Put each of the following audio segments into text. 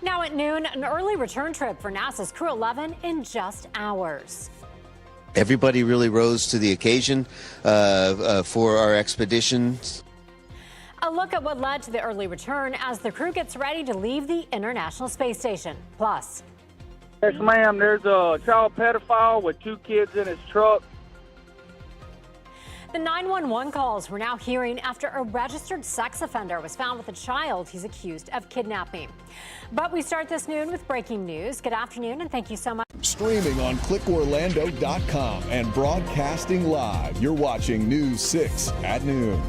Now at noon, an early return trip for NASA's Crew 11 in just hours. Everybody really rose to the occasion for our expedition. A look at what led to the early return as the crew gets ready to leave the International Space Station. Plus, yes, ma'am, there's a child pedophile with 2 kids in his truck. the 911 calls we're now hearing after a registered sex offender was found with a child he's accused of kidnapping. But we start this noon with breaking news. Good afternoon and thank you so much. Streaming on clickorlando.com and broadcasting live. You're watching News 6 at noon.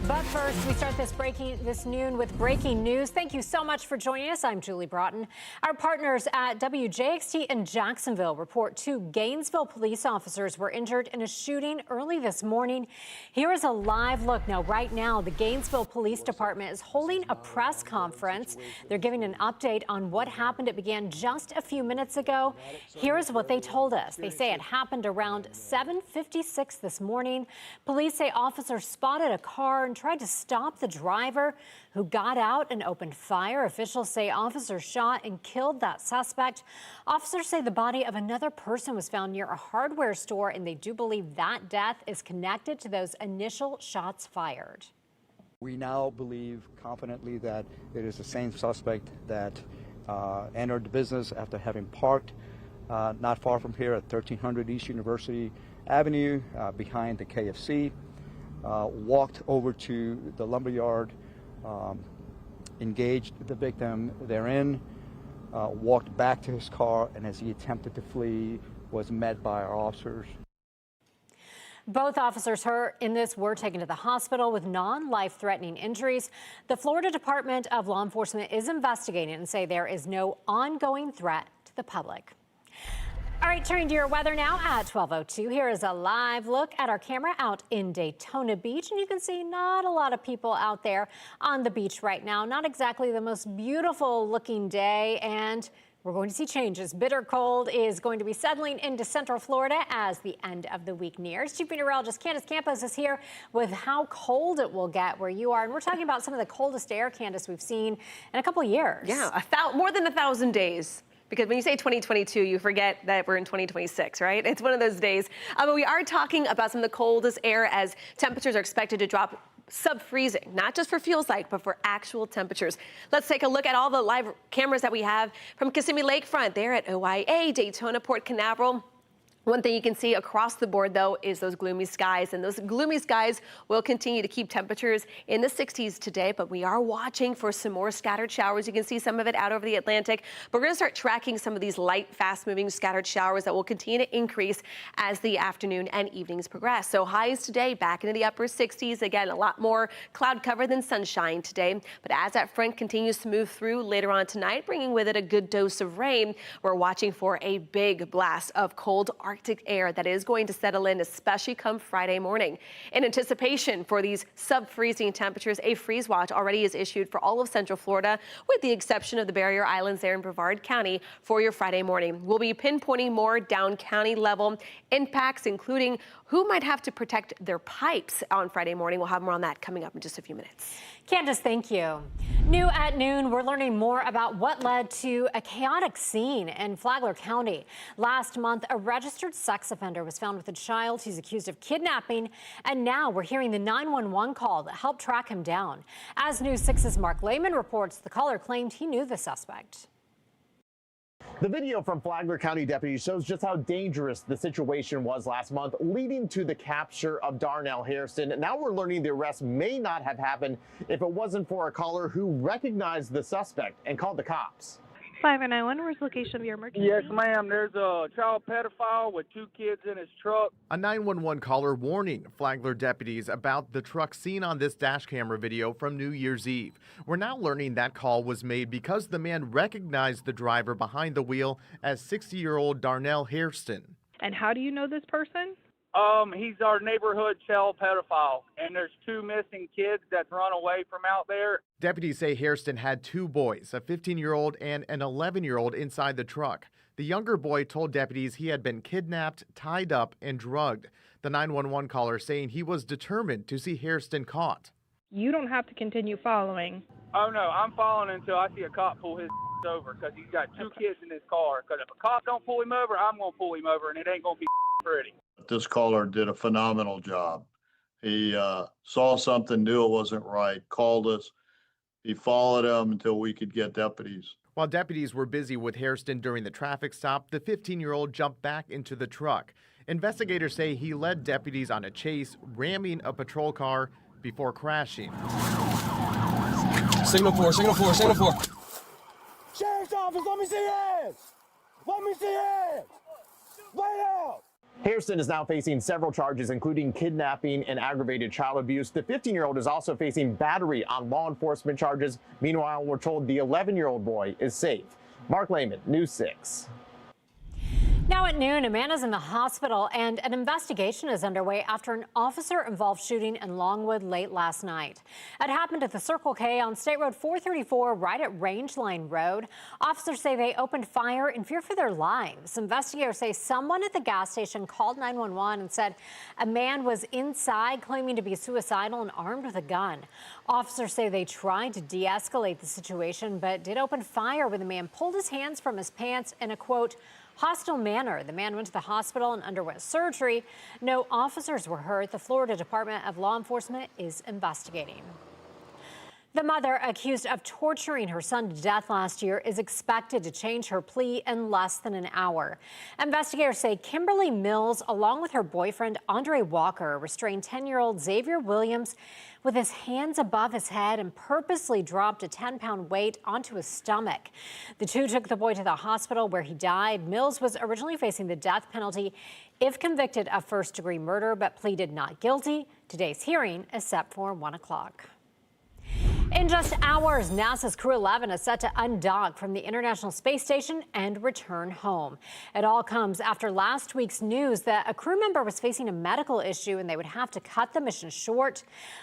But first, we start this noon with breaking news. Thank you so much for joining us. I'm Julie Broughton. Our partners at WJXT in Jacksonville report 2 Gainesville police officers were injured in a shooting early this morning. Here is a live look. Now, right now, the Gainesville Police Department is holding a press conference. They're giving an update on what happened. It began just a few minutes ago. Here is what they told us. They say it happened around 7:56 this morning. Police say officers spotted a car and tried to stop the driver, who got out and opened fire. Officials say officers shot and killed that suspect. Officers say the body of another person was found near a hardware store, and they do believe that death is connected to those initial shots fired. We now believe confidently that it is the same suspect that entered the business after having parked not far from here at 1300 East University Avenue behind the KFC. Walked over to the lumberyard, engaged the victim therein, walked back to his car, and as he attempted to flee, was met by our officers. Both officers hurt in this were taken to the hospital with non-life-threatening injuries. The Florida Department of Law Enforcement is investigating and say there is no ongoing threat to the public. All right, turning to your weather now at 12:02. Here is a live look at our camera out in Daytona Beach. And you can see not a lot of people out there on the beach right now. Not exactly the most beautiful looking day. And we're going to see changes. Bitter cold is going to be settling into Central Florida as the end of the week nears. Chief Meteorologist Candace Campos is here with how cold it will get where you are. And we're talking about some of the coldest air, Candace, we've seen in a couple years. Yeah, more than 1,000 days. Because when you say 2022, you forget that we're in 2026, right? It's one of those days. But we are talking about some of the coldest air as temperatures are expected to drop sub-freezing, not just for feels like, but for actual temperatures. Let's take a look at all the live cameras that we have from Kissimmee Lakefront there at OIA, Daytona, Port Canaveral. One thing you can see across the board, though, is those gloomy skies. And those gloomy skies will continue to keep temperatures in the 60s today. But we are watching for some more scattered showers. You can see some of it out over the Atlantic. But we're going to start tracking some of these light, fast-moving scattered showers that will continue to increase as the afternoon and evenings progress. So highs today back into the upper 60s. Again, a lot more cloud cover than sunshine today. But as that front continues to move through later on tonight, bringing with it a good dose of rain, we're watching for a big blast of cold Arctic air that is going to settle in, especially come Friday morning. In anticipation for these sub-freezing temperatures, a freeze watch already is issued for all of Central Florida, with the exception of the Barrier Islands there in Brevard County for your Friday morning. We'll be pinpointing more down county level impacts, including who might have to protect their pipes on Friday morning. We'll have more on that coming up in just a few minutes. Candace, thank you. New at noon, we're learning more about what led to a chaotic scene in Flagler County. Last month, a registered sex offender was found with a child he's accused of kidnapping, and now we're hearing the 911 call that helped track him down. As News 6's Mark Lehman reports, the caller claimed he knew the suspect. The video from Flagler County deputies shows just how dangerous the situation was last month, leading to the capture of Darnell Hairston. Now we're learning the arrest may not have happened if it wasn't for a caller who recognized the suspect and called the cops. 591, where's the location of your emergency? Yes, ma'am, there's a child pedophile with 2 kids in his truck. A 911 caller warning Flagler deputies about the truck seen on this dash camera video from New Year's Eve. We're now learning that call was made because the man recognized the driver behind the wheel as 60-year-old Darnell Hairston. And how do you know this person? He's our neighborhood child pedophile, and there's 2 missing kids that's run away from out there. Deputies say Hairston had 2 boys, a 15-year-old and an 11-year-old inside the truck. The younger boy told deputies he had been kidnapped, tied up, and drugged. The 911 caller saying he was determined to see Hairston caught. You don't have to continue following. Oh, no, I'm following until I see a cop pull his over because he's got two kids in his car. Because if a cop don't pull him over, I'm going to pull him over, and it ain't going to be pretty. This caller did a phenomenal job. He saw something, knew it wasn't right, called us. He followed him until we could get deputies. While deputies were busy with Hairston during the traffic stop, the 15-year-old jumped back into the truck. Investigators say he led deputies on a chase, ramming a patrol car before crashing. Signal 4, signal 4, signal 4. Sheriff's office, let me see hands! Let me see hands! Lay out! Hairston is now facing several charges, including kidnapping and aggravated child abuse. The 15-year-old is also facing battery on law enforcement charges. Meanwhile, we're told the 11-year-old boy is safe. Mark Lehman, News 6. Now at noon, a man is in the hospital and an investigation is underway after an officer-involved shooting in Longwood late last night. It happened at the Circle K on State Road 434 right at Rangeline Road. Officers say they opened fire in fear for their lives. Investigators say someone at the gas station called 911 and said a man was inside claiming to be suicidal and armed with a gun. Officers say they tried to de-escalate the situation but did open fire when the man pulled his hands from his pants in a, quote, hostile manner. The man went to the hospital and underwent surgery. No officers were hurt. The Florida Department of Law Enforcement is investigating. The mother accused of torturing her son to death last year is expected to change her plea in less than an hour. Investigators say Kimberly Mills, along with her boyfriend Andre Walker, restrained 10-year-old Xavier Williams with his hands above his head and purposely dropped a 10-pound weight onto his stomach. The two took the boy to the hospital where he died. Mills was originally facing the death penalty if convicted of first-degree murder, but pleaded not guilty. Today's hearing is set for 1 o'clock. In just hours, NASA's Crew 11 is set to undock from the International Space Station and return home. It all comes after last week's news that a crew member was facing a medical issue and they would have to cut the mission short.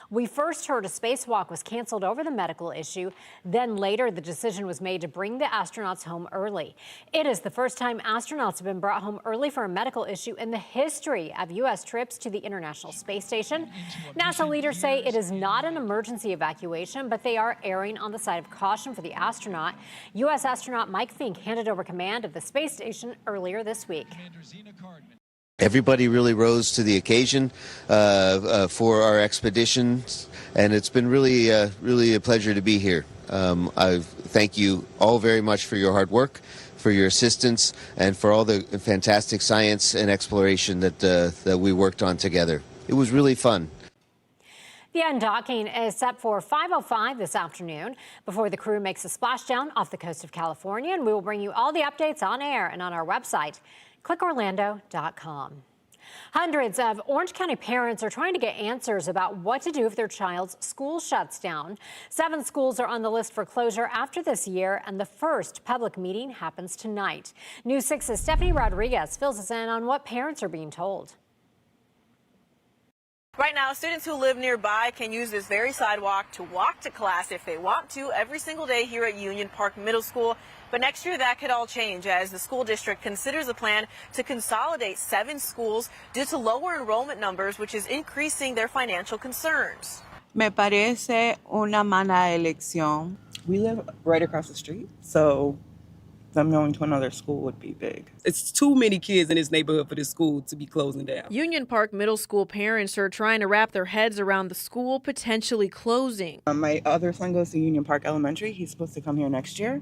We first heard a spacewalk was canceled over the medical issue. Then later, the decision was made to bring the astronauts home early. It is the first time astronauts have been brought home early for a medical issue in the history of U.S. trips to the International Space Station. NASA leaders say it is not an emergency evacuation, but they are erring on the side of caution for the astronaut. U.S. astronaut Mike Fink handed over command of the space station earlier this week. Everybody really rose to the occasion for our expedition, and it's been really a pleasure to be here. I thank you all very much for your hard work, for your assistance, and for all the fantastic science and exploration that we worked on together. It was really fun. The undocking is set for 5:05 this afternoon before the crew makes a splashdown off the coast of California, and we will bring you all the updates on air and on our website, clickorlando.com. Hundreds of Orange County parents are trying to get answers about what to do if their child's school shuts down. 7 schools are on the list for closure after this year, and the first public meeting happens tonight. News 6's Stephanie Rodriguez fills us in on what parents are being told. Right now, students who live nearby can use this very sidewalk to walk to class if they want to every single day here at Union Park Middle School. But next year, that could all change as the school district considers a plan to consolidate 7 schools due to lower enrollment numbers, which is increasing their financial concerns. Me parece una mala elección. We live right across the street, so them going to another school would be big. It's too many kids in this neighborhood for this school to be closing down. Union Park Middle School parents are trying to wrap their heads around the school potentially closing. My other son goes to Union Park Elementary. He's supposed to come here next year.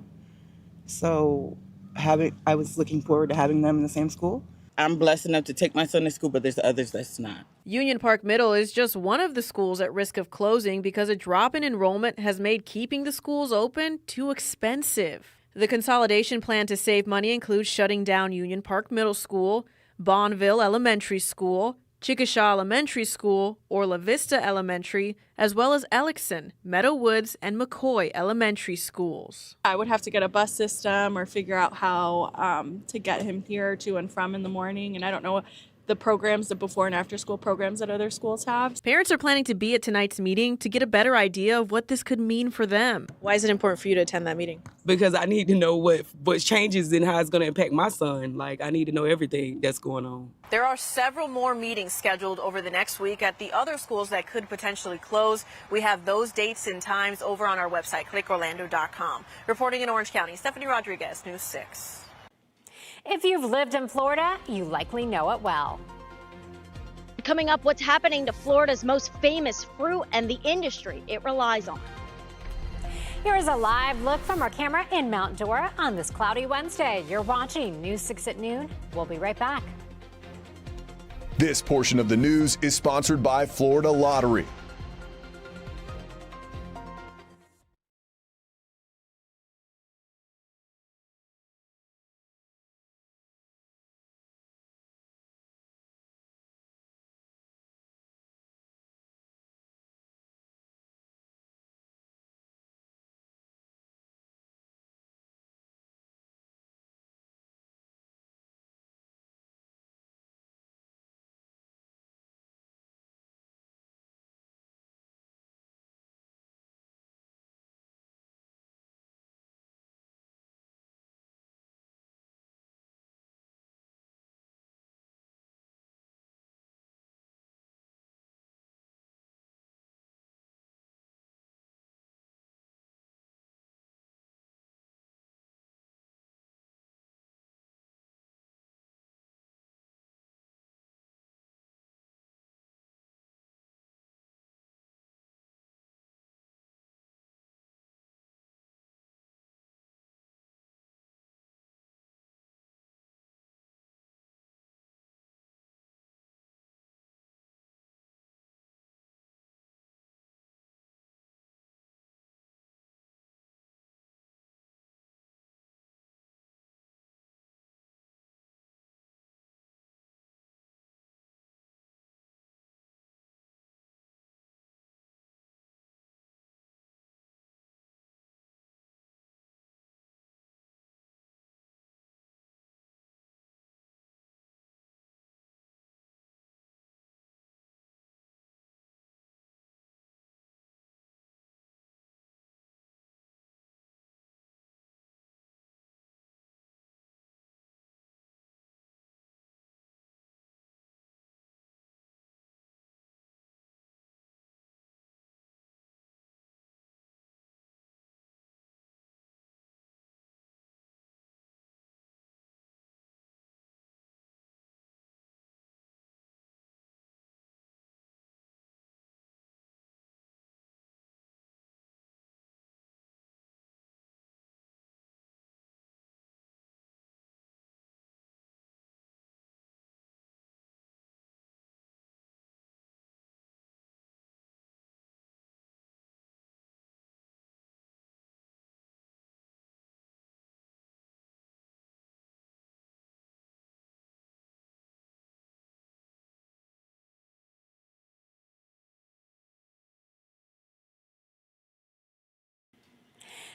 So I was looking forward to having them in the same school. I'm blessed enough to take my son to school, but there's others that's not. Union Park Middle is just one of the schools at risk of closing because a drop in enrollment has made keeping the schools open too expensive. The consolidation plan to save money includes shutting down Union Park Middle School, Bonneville Elementary School, Chickasha Elementary School, Orla Vista Elementary, as well as Ellickson, Meadow Woods, and McCoy Elementary Schools. I would have to get a bus system or figure out how to get him here to and from in the morning, and I don't know the programs, the before and after school programs that other schools have. Parents are planning to be at tonight's meeting to get a better idea of what this could mean for them. Why is it important for you to attend that meeting? Because I need to know what changes and how it's going to impact my son. Like, I need to know everything that's going on. There are several more meetings scheduled over the next week at the other schools that could potentially close. We have those dates and times over on our website, clickorlando.com. Reporting in Orange County, Stephanie Rodriguez, News 6. If you've lived in Florida, you likely know it well. Coming up, what's happening to Florida's most famous fruit and the industry it relies on. Here is a live look from our camera in Mount Dora on this cloudy Wednesday. You're watching News 6 at noon. We'll be right back. This portion of the news is sponsored by Florida Lottery.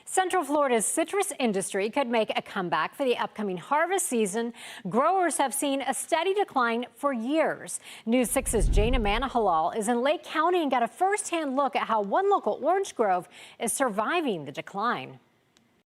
Central Florida's citrus industry could make a comeback for the upcoming harvest season. Growers have seen a steady decline for years. News 6's Jana Manahalal is in Lake County and got a first-hand look at how one local orange grove is surviving the decline.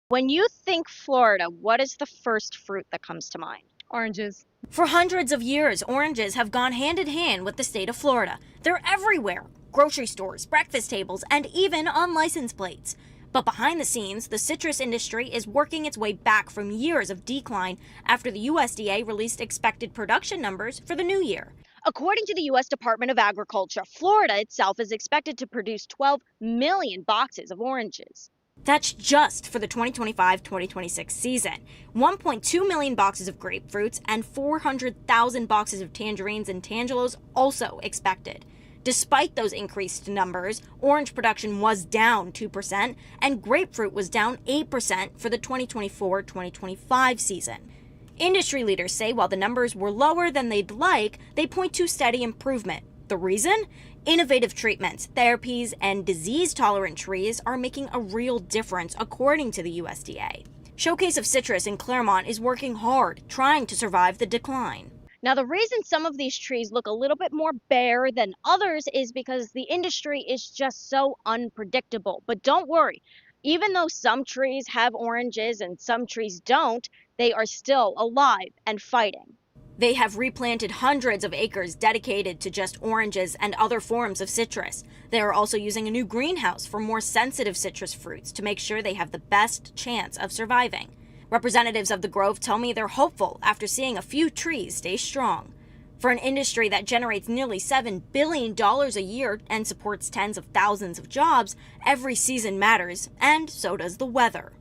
When you think Florida, what is the first fruit that comes to mind? Oranges. For hundreds of years, oranges have gone hand in hand with the state of Florida. They're everywhere. Grocery stores, breakfast tables, and even on license plates. But behind the scenes, the citrus industry is working its way back from years of decline after the USDA released expected production numbers for the new year. According to the U.S. Department of Agriculture, Florida itself is expected to produce 12 million boxes of oranges. That's just for the 2025-2026 season. 1.2 million boxes of grapefruits and 400,000 boxes of tangerines and tangelos also expected. Despite those increased numbers, orange production was down 2% and grapefruit was down 8% for the 2024-2025 season. Industry leaders say while the numbers were lower than they'd like, they point to steady improvement. The reason? Innovative treatments, therapies, and disease-tolerant trees are making a real difference, according to the USDA. Showcase of Citrus in Claremont is working hard, trying to survive the decline. Now, the reason some of these trees look a little bit more bare than others is because the industry is just so unpredictable. But don't worry, even though some trees have oranges and some trees don't, they are still alive and fighting. They have replanted hundreds of acres dedicated to just oranges and other forms of citrus. They are also using a new greenhouse for more sensitive citrus fruits to make sure they have the best chance of surviving. Representatives of the Grove tell me they're hopeful after seeing a few trees stay strong. For an industry that generates nearly $7 billion a year and supports tens of thousands of jobs, every season matters, and so does the weather.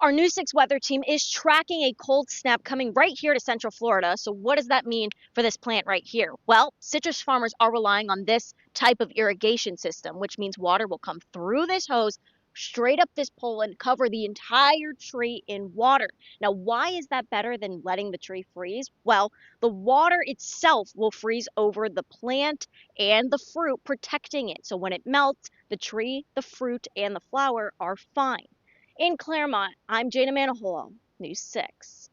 Our News 6 weather team is tracking a cold snap coming right here to Central Florida. So what does that mean for this plant right here? Well, citrus farmers are relying on this type of irrigation system, which means water will come through this hose straight up this pole and cover the entire tree in water. Now, why is that better than letting the tree freeze? Well, the water itself will freeze over the plant and the fruit, protecting it. So when it melts, the tree, the fruit, and the flower are fine. In Claremont, I'm Jana Manahola, News 6.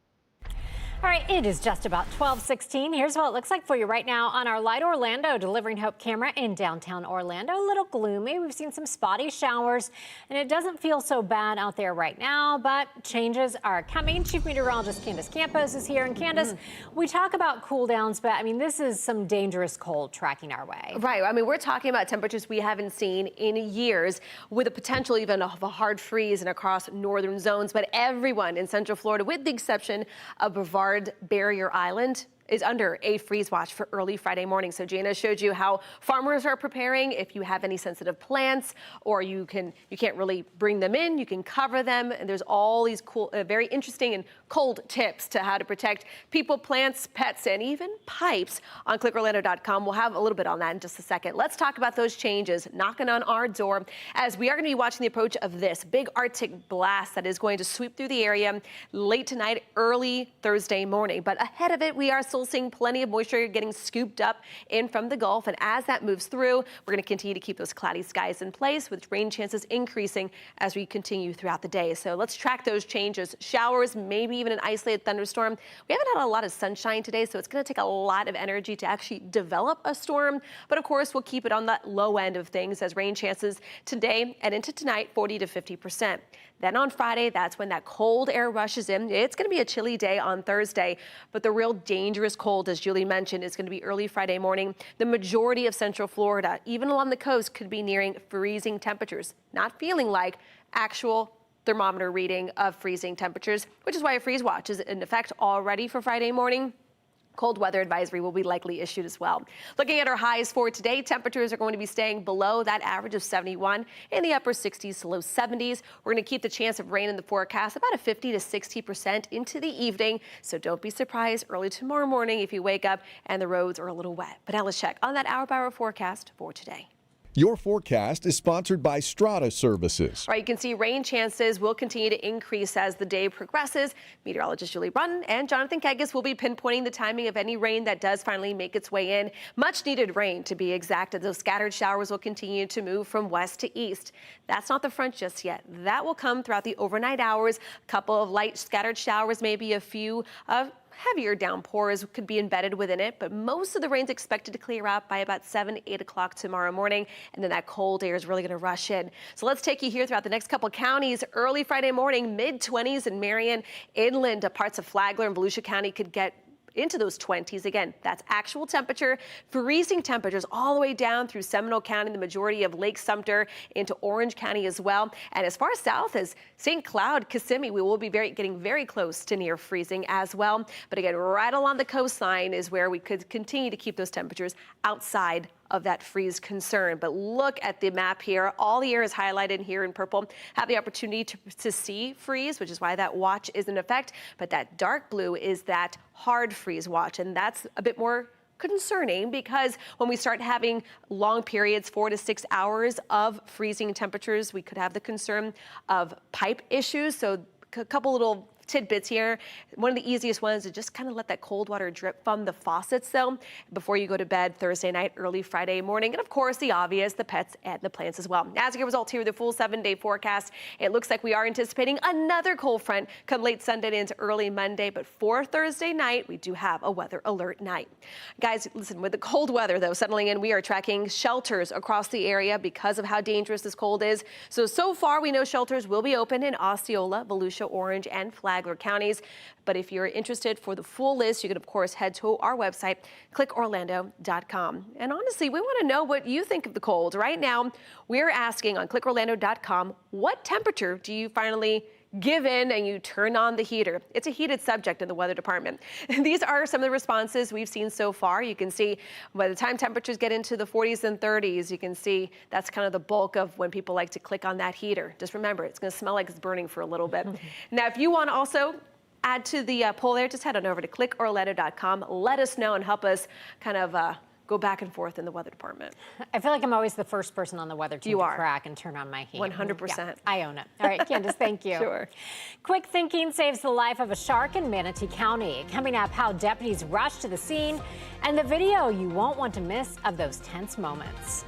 All right, it is just about 12:16. Here's what it looks like for you right now on our Light Orlando Delivering Hope camera in downtown Orlando. A little gloomy. We've seen some spotty showers, and it doesn't feel so bad out there right now, but changes are coming. Chief Meteorologist Candace Campos is here. And Candace, we talk about cool downs, but I mean, this is some dangerous cold tracking our way. Right. I mean, we're talking about temperatures we haven't seen in years, with the potential even of a hard freeze and across northern zones. But everyone in Central Florida, with the exception of Brevard Barrier Island, is under a freeze watch for early Friday morning. So Jana showed you how farmers are preparing. If you have any sensitive plants or you can't really bring them in, you can cover them. And there's all these cool, very interesting and cold tips to how to protect people, plants, pets, and even pipes on clickorlando.com. We'll have a little bit on that in just a second. Let's talk about those changes knocking on our door, as we are going to be watching the approach of this big Arctic blast that is going to sweep through the area late tonight, early Thursday morning. But ahead of it, we are still seeing plenty of moisture getting scooped up in from the Gulf. And as that moves through, we're going to continue to keep those cloudy skies in place, with rain chances increasing as we continue throughout the day. So let's track those changes. Showers, maybe even an isolated thunderstorm. We haven't had a lot of sunshine today, so it's going to take a lot of energy to actually develop a storm. But of course, we'll keep it on that low end of things, as rain chances today and into tonight, 40 to 50%. Then on Friday, that's when that cold air rushes in. It's going to be a chilly day on Thursday, but the real dangerous cold, as Julie mentioned, is going to be early Friday morning. The majority of Central Florida, even along the coast, could be nearing freezing temperatures, not feeling like actual thermometer reading of freezing temperatures, which is why a freeze watch is in effect already for Friday morning. Cold weather advisory will be likely issued as well. Looking at our highs for today, temperatures are going to be staying below that average of 71 in the upper 60s to low 70s. We're going to keep the chance of rain in the forecast about a 50 to 60% into the evening. So don't be surprised early tomorrow morning if you wake up and the roads are a little wet. But now let's check on that hour-by-hour forecast for today. Your forecast is sponsored by Strata Services. All right, you can see rain chances will continue to increase as the day progresses. Meteorologist Julie Brunton and Jonathan Kegas will be pinpointing the timing of any rain that does finally make its way in. Much needed rain, to be exact, as those scattered showers will continue to move from west to east. That's not the front just yet. That will come throughout the overnight hours. A couple of light scattered showers, maybe a few of heavier downpours could be embedded within it, but most of the rain's expected to clear out by about 7, 8 o'clock tomorrow morning, and then that cold air is really going to rush in. So let's take you here throughout the next couple counties. Early Friday morning, mid-20s in Marion, inland to parts of Flagler and Volusia County could get into those 20s. Again, that's actual temperature. Freezing temperatures all the way down through Seminole County, the majority of Lake Sumter, into Orange County as well. And as far south as St. Cloud, Kissimmee, we will be getting very close to near freezing as well. But again, right along the coastline is where we could continue to keep those temperatures outside of that freeze concern. But look at the map here. All the air is highlighted here in purple. Have the opportunity to see freeze, which is why that watch is in effect. But that dark blue is that hard freeze watch. And that's a bit more concerning, because when we start having long periods, 4 to 6 hours of freezing temperatures, we could have the concern of pipe issues. So a couple little tidbits here. One of the easiest ones is just kind of let that cold water drip from the faucets though before you go to bed Thursday night, early Friday morning. And of course, the obvious, the pets and the plants as well. As your results here, the full 7-day forecast, it looks like we are anticipating another cold front come late Sunday into early Monday. But for Thursday night, we do have a weather alert night. Guys, listen, with the cold weather though settling in, we are tracking shelters across the area because of how dangerous this cold is. So far we know shelters will be open in Osceola, Volusia, Orange, and Flagler counties. But if you're interested for the full list, you can of course head to our website, clickorlando.com. And honestly, we want to know what you think of the cold. Right now, we're asking on clickorlando.com, what temperature do you finally give in and you turn on the heater? It's a heated subject in the weather department. These are some of the responses we've seen so far. You can see by the time temperatures get into the 40s and 30s, you can see that's kind of the bulk of when people like to click on that heater. Just remember, it's going to smell like it's burning for a little bit. Now, if you want to also add to the poll there, just head on over to clickorlando.com. Let us know and help us kind of go back and forth in the weather department. I feel like I'm always the first person on the weather team to crack and turn on my heat. 100%. Yeah, I own it. All right, Candace, thank you. Sure. Quick thinking saves the life of a shark in Manatee County. Coming up, how deputies rushed to the scene and the video you won't want to miss of those tense moments.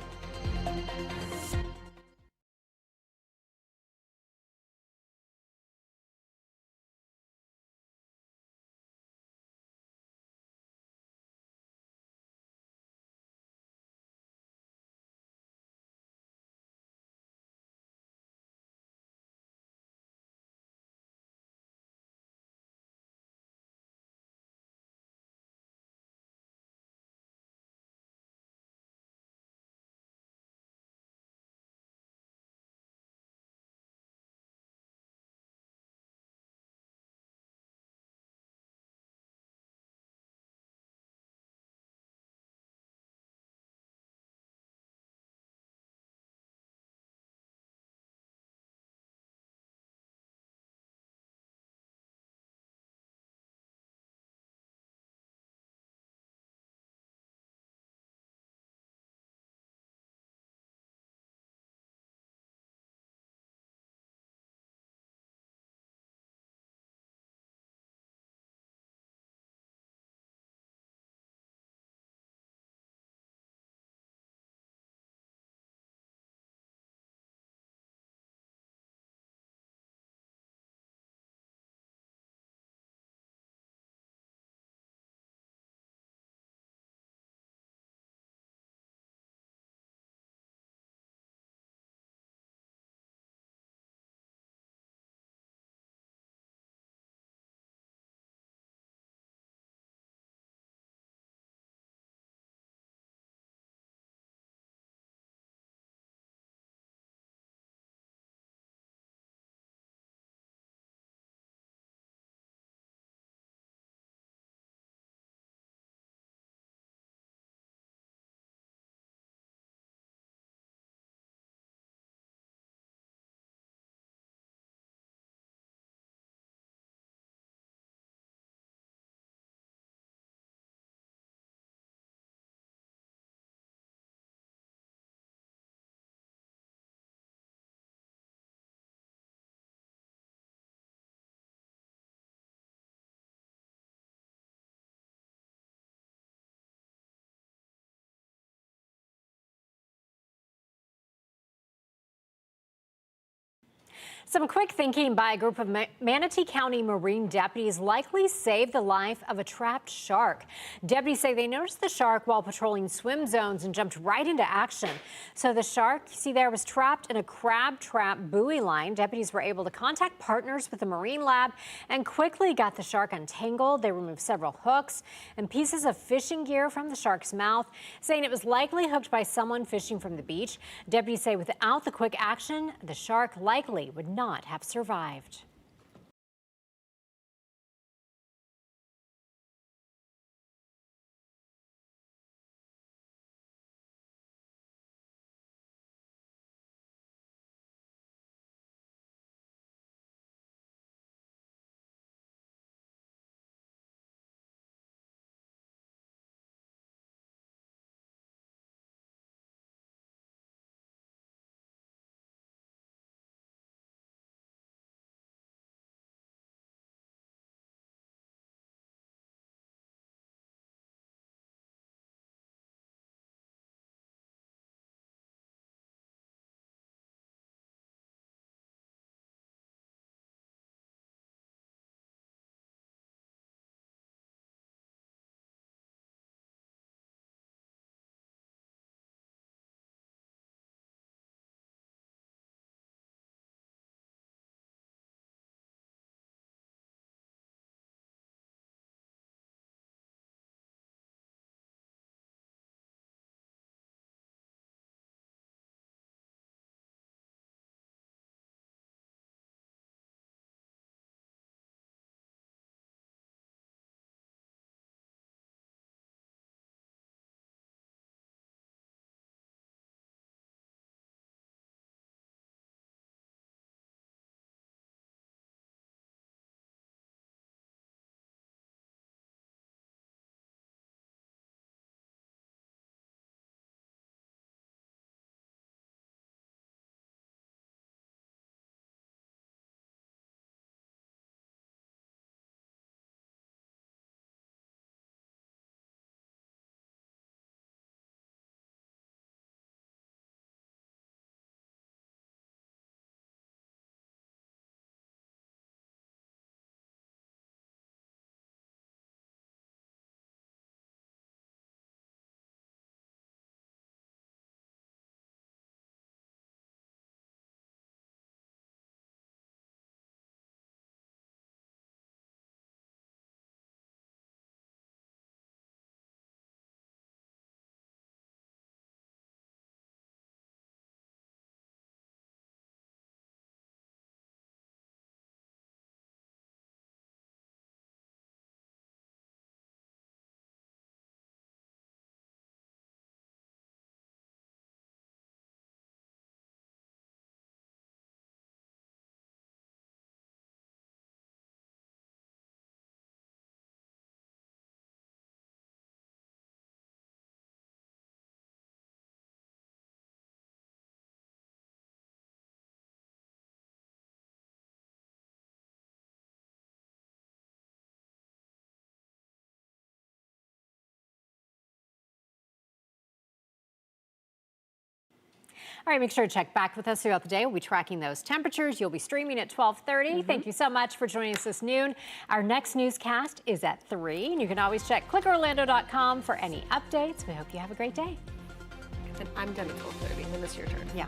Some quick thinking by a group of Manatee County Marine deputies likely saved the life of a trapped shark. Deputies say they noticed the shark while patrolling swim zones and jumped right into action. So the shark, you see there, was trapped in a crab trap buoy line. Deputies were able to contact partners with the Marine Lab and quickly got the shark untangled. They removed several hooks and pieces of fishing gear from the shark's mouth, saying it was likely hooked by someone fishing from the beach. Deputies say without the quick action, the shark likely would not have survived. All right, make sure to check back with us throughout the day. We'll be tracking those temperatures. You'll be streaming at 12:30. Thank you so much for joining us this noon. Our next newscast is at 3, and you can always check clickorlando.com for any updates. We hope you have a great day. And I'm done at 12:30, and then it's your turn. Yeah.